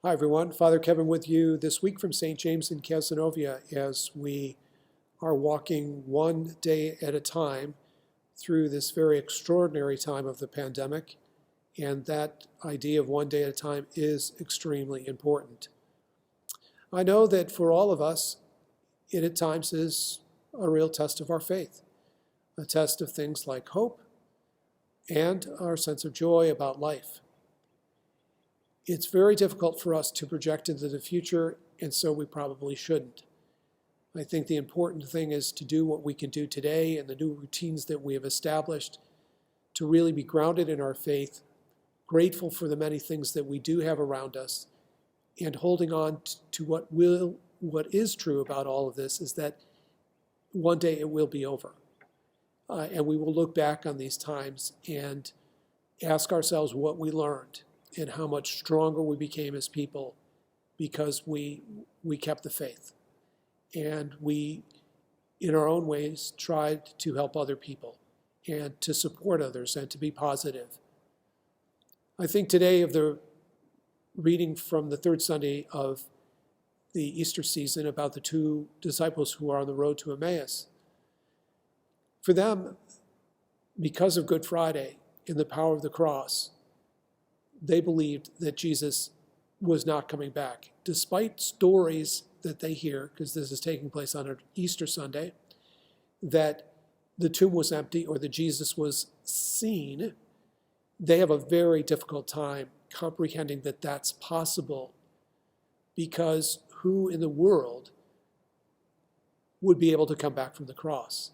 Hi, everyone. Father Kevin with you this week from St. James in Cazenovia as we are walking one day at a time through this very extraordinary time of the pandemic. And that idea of one day at a time is extremely important. I know that for all of us, it at times is a real test of our faith, a test of things like hope and our sense of joy about life. It's very difficult for us to project into the future, and so we probably shouldn't. I think the important thing is to do what we can do today and the new routines that we have established to really be grounded in our faith, grateful for the many things that we do have around us, and holding on to what is true about all of this is that one day it will be over. And we will look back on these times and ask ourselves what we learned and how much stronger we became as people because we kept the faith. And we, in our own ways, tried to help other people and to support others and to be positive. I think today of the reading from the third Sunday of the Easter season about the two disciples who are on the road to Emmaus. For them, because of Good Friday and the power of the cross, they believed that Jesus was not coming back, despite stories that they hear, because this is taking place on an Easter Sunday, that the tomb was empty or that Jesus was seen. They have a very difficult time comprehending that that's possible, because who in the world would be able to come back from the cross?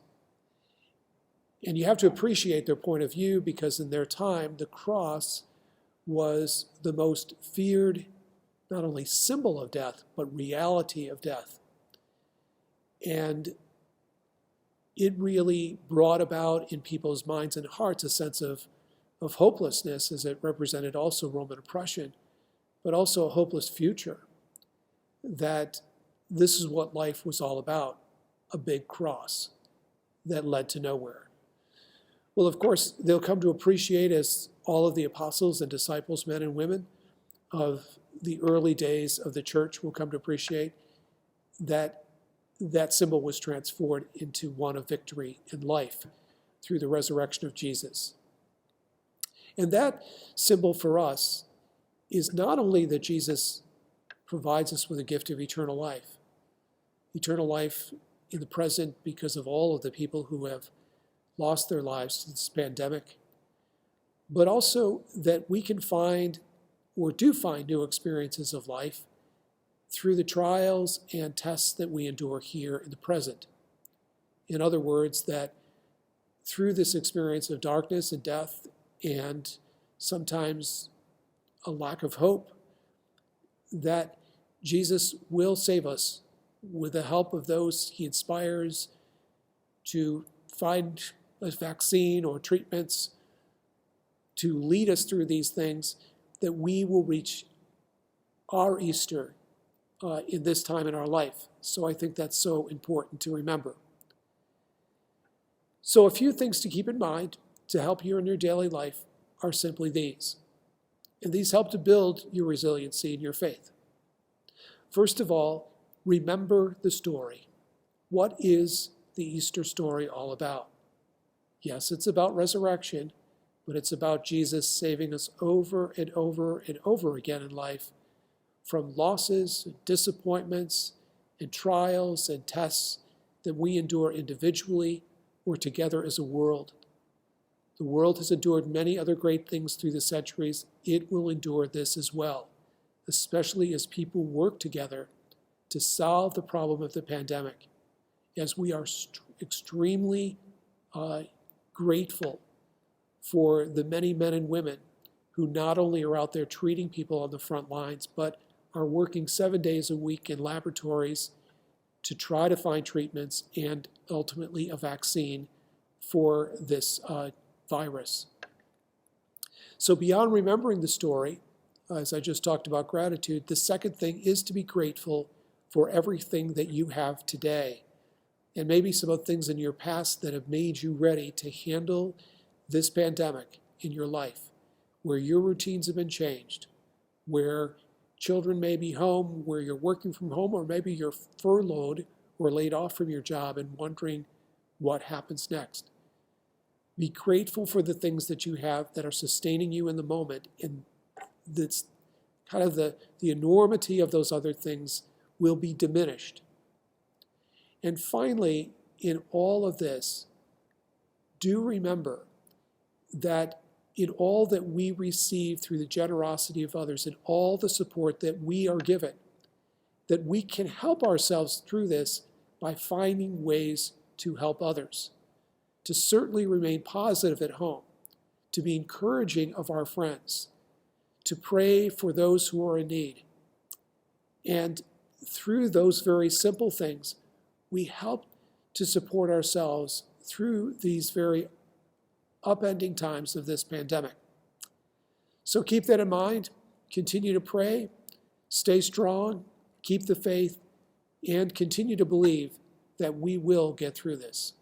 And you have to appreciate their point of view, because in their time, the cross was the most feared, not only symbol of death, but reality of death. And it really brought about in people's minds and hearts a sense of hopelessness, as it represented also Roman oppression, but also a hopeless future, that this is what life was all about, a big cross that led to nowhere. Well, of course, they'll come to appreciate, as all of the apostles and disciples, men and women of the early days of the church will come to appreciate, that that symbol was transformed into one of victory and life through the resurrection of Jesus. And that symbol for us is not only that Jesus provides us with a gift of eternal life in the present because of all of the people who have lost their lives to this pandemic, but also that we can find or do find new experiences of life through the trials and tests that we endure here in the present. In other words, that through this experience of darkness and death and sometimes a lack of hope, that Jesus will save us with the help of those he inspires to find a vaccine or treatments to lead us through these things, that we will reach our Easter in this time in our life. So I think that's so important to remember. So a few things to keep in mind to help you in your daily life are simply these. And these help to build your resiliency in your faith. First of all, remember the story. What is the Easter story all about? Yes, it's about resurrection, but it's about Jesus saving us over and over and over again in life from losses, and disappointments, and trials and tests that we endure individually or together as a world. The world has endured many other great things through the centuries. It will endure this as well, especially as people work together to solve the problem of the pandemic, as we are extremely grateful for the many men and women who not only are out there treating people on the front lines, but are working 7 days a week in laboratories to try to find treatments and ultimately a vaccine for this virus. So beyond remembering the story, as I just talked about gratitude, the second thing is to be grateful for everything that you have today, and maybe some of the things in your past that have made you ready to handle this pandemic in your life, where your routines have been changed, where Children may be home where you're working from home, or maybe you're furloughed or laid off from your job and wondering what happens next. Be grateful for the things that you have that are sustaining you in the moment, and that's kind of the enormity of those other things will be diminished. And finally, in all of this, do remember that in all that we receive through the generosity of others, and all the support that we are given, that we can help ourselves through this by finding ways to help others, to certainly remain positive at home, to be encouraging of our friends, to pray for those who are in need. And through those very simple things, we help to support ourselves through these very upending times of this pandemic. So keep that in mind, continue to pray, stay strong, keep the faith, and continue to believe that we will get through this.